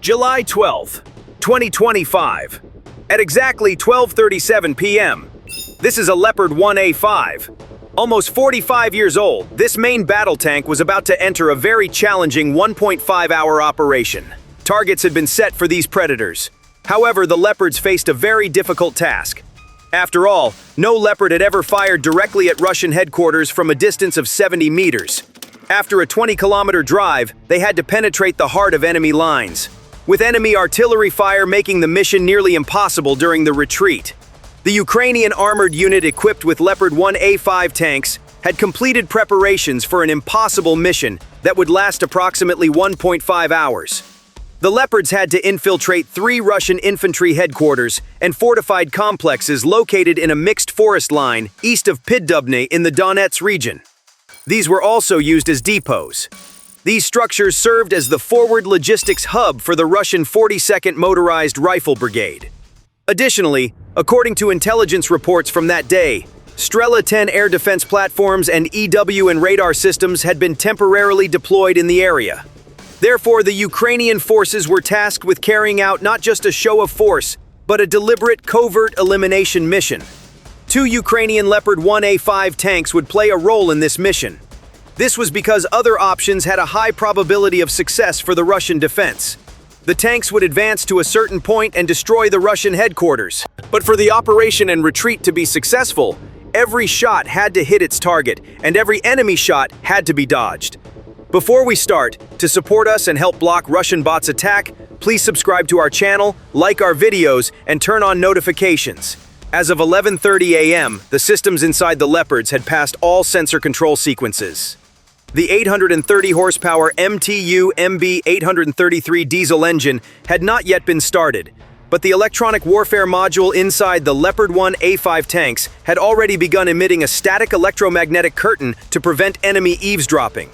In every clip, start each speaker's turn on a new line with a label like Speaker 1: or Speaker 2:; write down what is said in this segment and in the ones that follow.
Speaker 1: July 12th, 2025, at exactly 12:37 p.m. This is a Leopard 1A5. Almost 45 years old, this main battle tank was about to enter a very challenging 1.5-hour operation. Targets had been set for these predators. However, the Leopards faced a very difficult task. After all, no Leopard had ever fired directly at Russian headquarters from a distance of 70 meters. After a 20-kilometer drive, they had to penetrate the heart of enemy lines, with enemy artillery fire making the mission nearly impossible during the retreat. The Ukrainian armored unit equipped with Leopard 1A5 tanks had completed preparations for an impossible mission that would last approximately 1.5 hours. The Leopards had to infiltrate 3 Russian infantry headquarters and fortified complexes located in a mixed forest line east of Piddubne in the Donetsk region. These were also used as depots. These structures served as the forward logistics hub for the Russian 42nd Motorized Rifle Brigade. Additionally, according to intelligence reports from that day, Strela 10 air defense platforms and EW and radar systems had been temporarily deployed in the area. Therefore, the Ukrainian forces were tasked with carrying out not just a show of force, but a deliberate covert elimination mission. 2 Ukrainian Leopard 1A5 tanks would play a role in this mission. This was because other options had a high probability of success for the Russian defense. The tanks would advance to a certain point and destroy the Russian headquarters. But for the operation and retreat to be successful, every shot had to hit its target, and every enemy shot had to be dodged. Before we start, to support us and help block Russian bots' attack, please subscribe to our channel, like our videos, and turn on notifications. As of 11:30 a.m., the systems inside the Leopards had passed all sensor control sequences. The 830 horsepower MTU MB 833 diesel engine had not yet been started, but the electronic warfare module inside the Leopard 1A5 tanks had already begun emitting a static electromagnetic curtain to prevent enemy eavesdropping.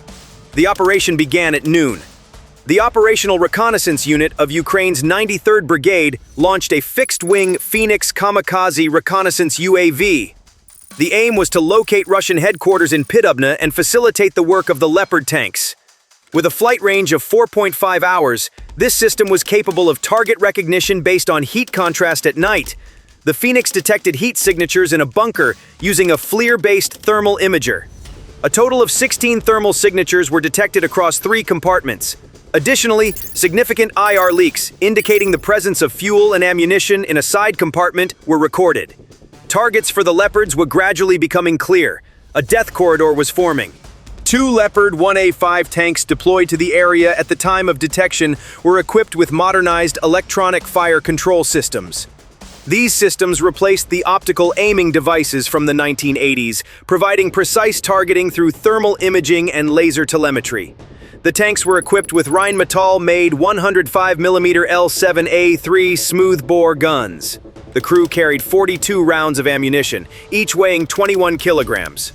Speaker 1: The operation began at noon. The Operational Reconnaissance Unit of Ukraine's 93rd Brigade launched a fixed-wing Phoenix Kamikaze reconnaissance UAV. The aim was to locate Russian headquarters in Piddubne and facilitate the work of the Leopard tanks. With a flight range of 4.5 hours, this system was capable of target recognition based on heat contrast at night. The Phoenix detected heat signatures in a bunker using a FLIR-based thermal imager. A total of 16 thermal signatures were detected across 3 compartments. Additionally, significant IR leaks indicating the presence of fuel and ammunition in a side compartment were recorded. Targets for the Leopards were gradually becoming clear. A death corridor was forming. 2 Leopard 1A5 tanks deployed to the area at the time of detection were equipped with modernized electronic fire control systems. These systems replaced the optical aiming devices from the 1980s, providing precise targeting through thermal imaging and laser telemetry. The tanks were equipped with Rheinmetall-made 105mm L7A3 smoothbore guns. The crew carried 42 rounds of ammunition, each weighing 21 kilograms.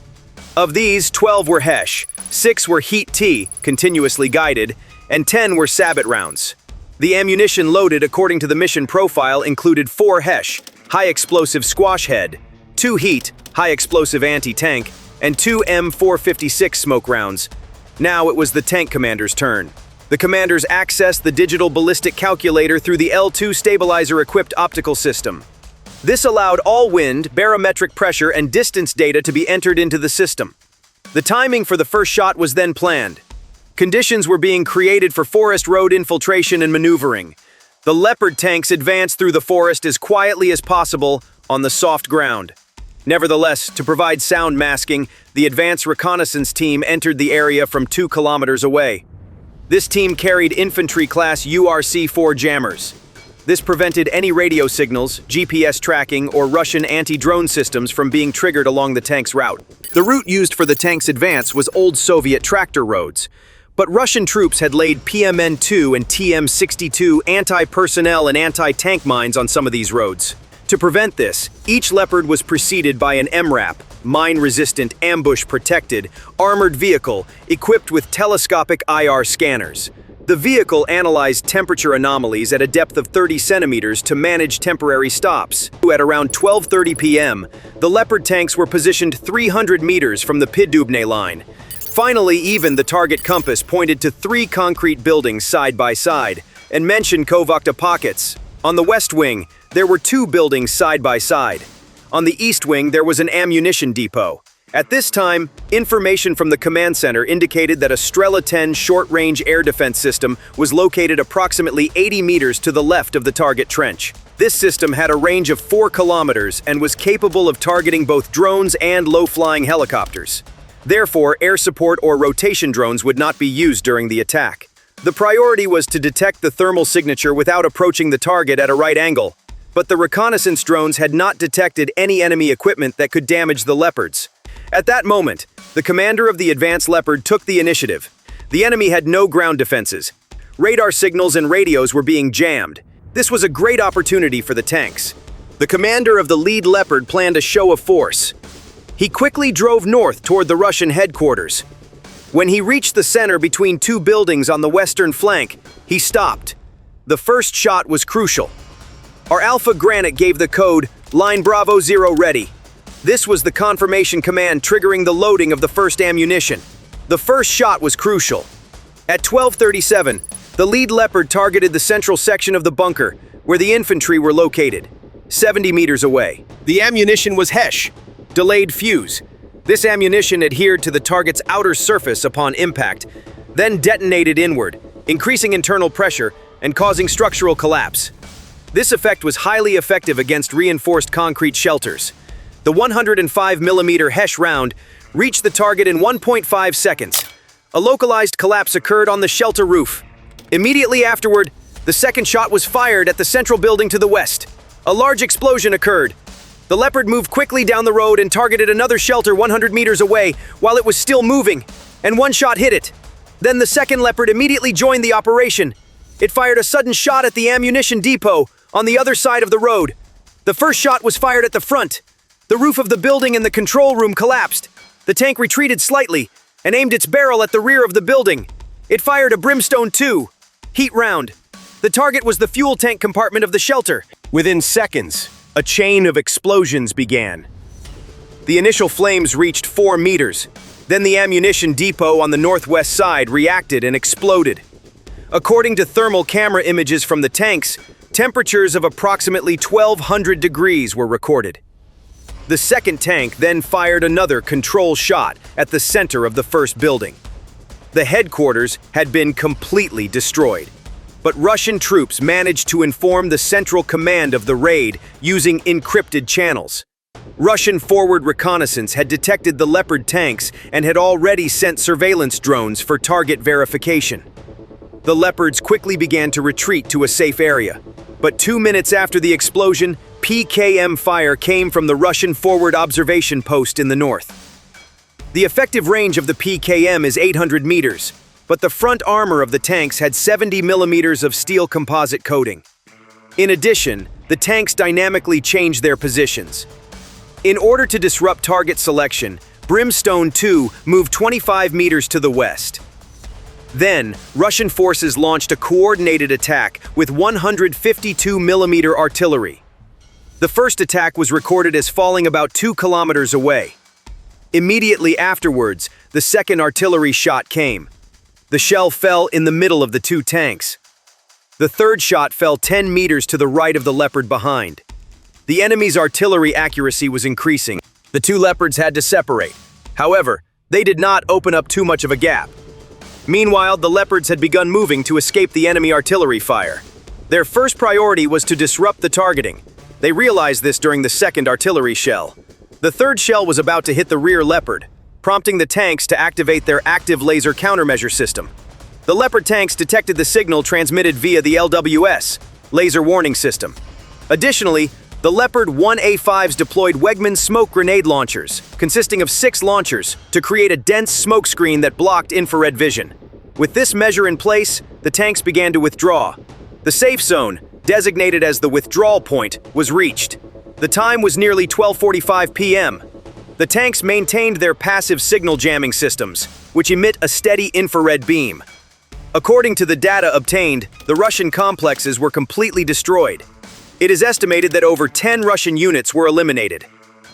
Speaker 1: Of these, 12 were HESH, 6 were Heat-T, continuously guided, and 10 were Sabot rounds. The ammunition loaded according to the mission profile included 4 HESH, high-explosive squash head, 2 Heat, high-explosive anti-tank, and 2 M456 smoke rounds. Now it was the tank commander's turn. The commanders accessed the digital ballistic calculator through the L2 stabilizer-equipped optical system. This allowed all wind, barometric pressure, and distance data to be entered into the system. The timing for the first shot was then planned. Conditions were being created for forest road infiltration and maneuvering. The Leopard tanks advanced through the forest as quietly as possible on the soft ground. Nevertheless, to provide sound masking, the advanced reconnaissance team entered the area from 2 kilometers away. This team carried infantry-class URC-4 jammers. This prevented any radio signals, GPS tracking, or Russian anti-drone systems from being triggered along the tank's route. The route used for the tank's advance was old Soviet tractor roads, but Russian troops had laid PMN-2 and TM-62 anti-personnel and anti-tank mines on some of these roads. To prevent this, each Leopard was preceded by an MRAP, mine-resistant, ambush-protected, armored vehicle equipped with telescopic IR scanners. The vehicle analyzed temperature anomalies at a depth of 30 centimeters to manage temporary stops. At around 12:30 p.m., the Leopard tanks were positioned 300 meters from the Piddubne line. Finally, even the target compass pointed to 3 concrete buildings side by side. and mention Kovakta pockets. On the west wing, there were two buildings side by side. On the east wing, there was an ammunition depot. At this time, information from the command center indicated that a Strela 10 short-range air defense system was located approximately 80 meters to the left of the target trench. This system had a range of 4 kilometers and was capable of targeting both drones and low-flying helicopters. Therefore, air support or rotation drones would not be used during the attack. The priority was to detect the thermal signature without approaching the target at a right angle, but the reconnaissance drones had not detected any enemy equipment that could damage the Leopards. At that moment, the commander of the advanced Leopard took the initiative. The enemy had no ground defenses. Radar signals and radios were being jammed. This was a great opportunity for the tanks. The commander of the lead Leopard planned a show of force. He quickly drove north toward the Russian headquarters. When he reached the center between two buildings on the western flank, he stopped. The first shot was crucial. Our Alpha Granite gave the code, "Line Bravo 0 ready." This was the confirmation command triggering the loading of the first ammunition. The first shot was crucial. At 12:37, the lead Leopard targeted the central section of the bunker, where the infantry were located, 70 meters away. The ammunition was HESH, delayed fuse. This ammunition adhered to the target's outer surface upon impact, then detonated inward, increasing internal pressure and causing structural collapse. This effect was highly effective against reinforced concrete shelters. The 105mm HESH round reached the target in 1.5 seconds. A localized collapse occurred on the shelter roof. Immediately afterward, the second shot was fired at the central building to the west. A large explosion occurred. The Leopard moved quickly down the road and targeted another shelter 100 meters away while it was still moving, and one shot hit it. Then the second Leopard immediately joined the operation. It fired a sudden shot at the ammunition depot on the other side of the road. The first shot was fired at the front. The roof of the building and the control room collapsed. The tank retreated slightly and aimed its barrel at the rear of the building. It fired a Brimstone 2 heat round. The target was the fuel tank compartment of the shelter. Within seconds, a chain of explosions began. The initial flames reached 4 meters. Then the ammunition depot on the northwest side reacted and exploded. According to thermal camera images from the tanks, temperatures of approximately 1200 degrees were recorded. The second tank then fired another control shot at the center of the first building. The headquarters had been completely destroyed, but Russian troops managed to inform the central command of the raid using encrypted channels. Russian forward reconnaissance had detected the Leopard tanks and had already sent surveillance drones for target verification. The Leopards quickly began to retreat to a safe area, but 2 minutes after the explosion, PKM fire came from the Russian forward observation post in the north. The effective range of the PKM is 800 meters, but the front armor of the tanks had 70 millimeters of steel composite coating. In addition, the tanks dynamically changed their positions. In order to disrupt target selection, Brimstone 2 moved 25 meters to the west. Then, Russian forces launched a coordinated attack with 152mm artillery. The first attack was recorded as falling about 2 kilometers away. Immediately afterwards, the second artillery shot came. The shell fell in the middle of the two tanks. The third shot fell 10 meters to the right of the Leopard behind. The enemy's artillery accuracy was increasing. The two Leopards had to separate. However, they did not open up too much of a gap. Meanwhile, the Leopards had begun moving to escape the enemy artillery fire. Their first priority was to disrupt the targeting. They realized this during the second artillery shell. The third shell was about to hit the rear Leopard, prompting the tanks to activate their active laser countermeasure system. The Leopard tanks detected the signal transmitted via the LWS, laser warning system. Additionally, the Leopard 1A5s deployed Wegman's smoke grenade launchers, consisting of 6 launchers, to create a dense smoke screen that blocked infrared vision. With this measure in place, the tanks began to withdraw. The safe zone, designated as the withdrawal point, was reached. The time was nearly 12:45 p.m. The tanks maintained their passive signal jamming systems, which emit a steady infrared beam. According to the data obtained, the Russian complexes were completely destroyed. It is estimated that over 10 Russian units were eliminated.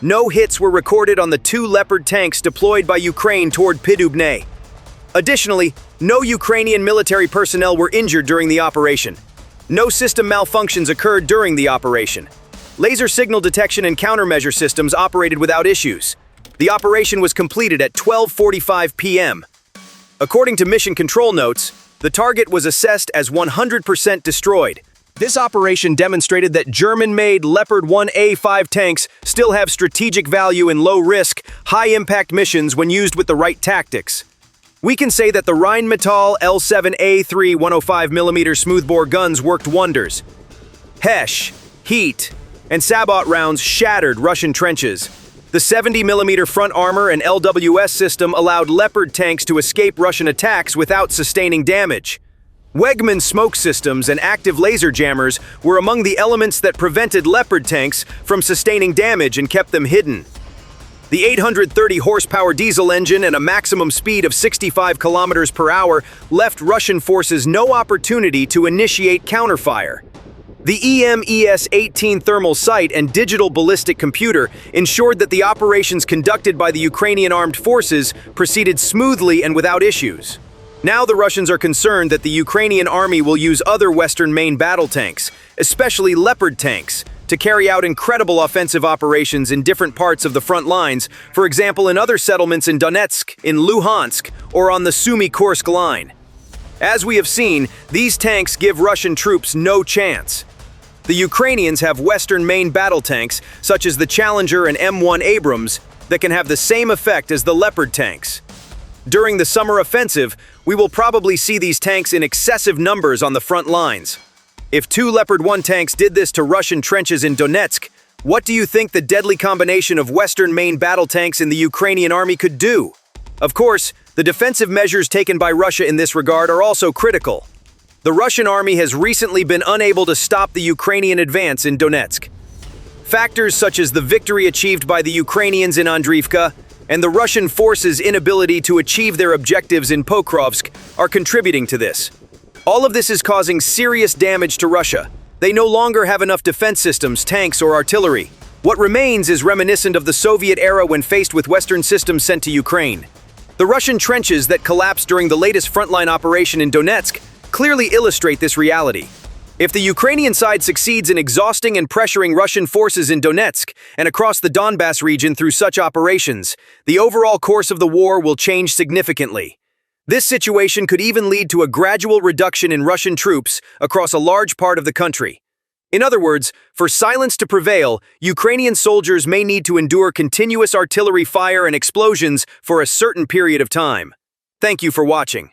Speaker 1: No hits were recorded on the 2 Leopard tanks deployed by Ukraine toward Piddubne. Additionally, no Ukrainian military personnel were injured during the operation. No system malfunctions occurred during the operation. Laser signal detection and countermeasure systems operated without issues. The operation was completed at 12:45 p.m. According to mission control notes, the target was assessed as 100% destroyed. This operation demonstrated that German-made Leopard 1A5 tanks still have strategic value in low-risk, high-impact missions when used with the right tactics. We can say that the Rheinmetall L7A3 105mm smoothbore guns worked wonders. HESH, heat, and sabot rounds shattered Russian trenches. The 70mm front armor and LWS system allowed Leopard tanks to escape Russian attacks without sustaining damage. Wegmann smoke systems and active laser jammers were among the elements that prevented Leopard tanks from sustaining damage and kept them hidden. The 830 horsepower diesel engine and a maximum speed of 65 kilometers per hour left Russian forces no opportunity to initiate counterfire. The EMES-18 thermal sight and digital ballistic computer ensured that the operations conducted by the Ukrainian armed forces proceeded smoothly and without issues. Now the Russians are concerned that the Ukrainian army will use other Western main battle tanks, especially Leopard tanks, to carry out incredible offensive operations in different parts of the front lines, for example in other settlements in Donetsk, in Luhansk, or on the Sumy-Kursk line. As we have seen, these tanks give Russian troops no chance. The Ukrainians have Western main battle tanks, such as the Challenger and M1 Abrams, that can have the same effect as the Leopard tanks. During the summer offensive, we will probably see these tanks in excessive numbers on the front lines. If 2 Leopard 1 tanks did this to Russian trenches in Donetsk, what do you think the deadly combination of Western main battle tanks in the Ukrainian army could do? Of course, the defensive measures taken by Russia in this regard are also critical. The Russian army has recently been unable to stop the Ukrainian advance in Donetsk. Factors such as the victory achieved by the Ukrainians in Andriivka and the Russian forces' inability to achieve their objectives in Pokrovsk are contributing to this. All of this is causing serious damage to Russia. They no longer have enough defense systems, tanks, or artillery. What remains is reminiscent of the Soviet era when faced with Western systems sent to Ukraine. The Russian trenches that collapsed during the latest frontline operation in Donetsk clearly illustrate this reality. If the Ukrainian side succeeds in exhausting and pressuring Russian forces in Donetsk and across the Donbass region through such operations, the overall course of the war will change significantly. This situation could even lead to a gradual reduction in Russian troops across a large part of the country. In other words, for silence to prevail, Ukrainian soldiers may need to endure continuous artillery fire and explosions for a certain period of time. Thank you for watching.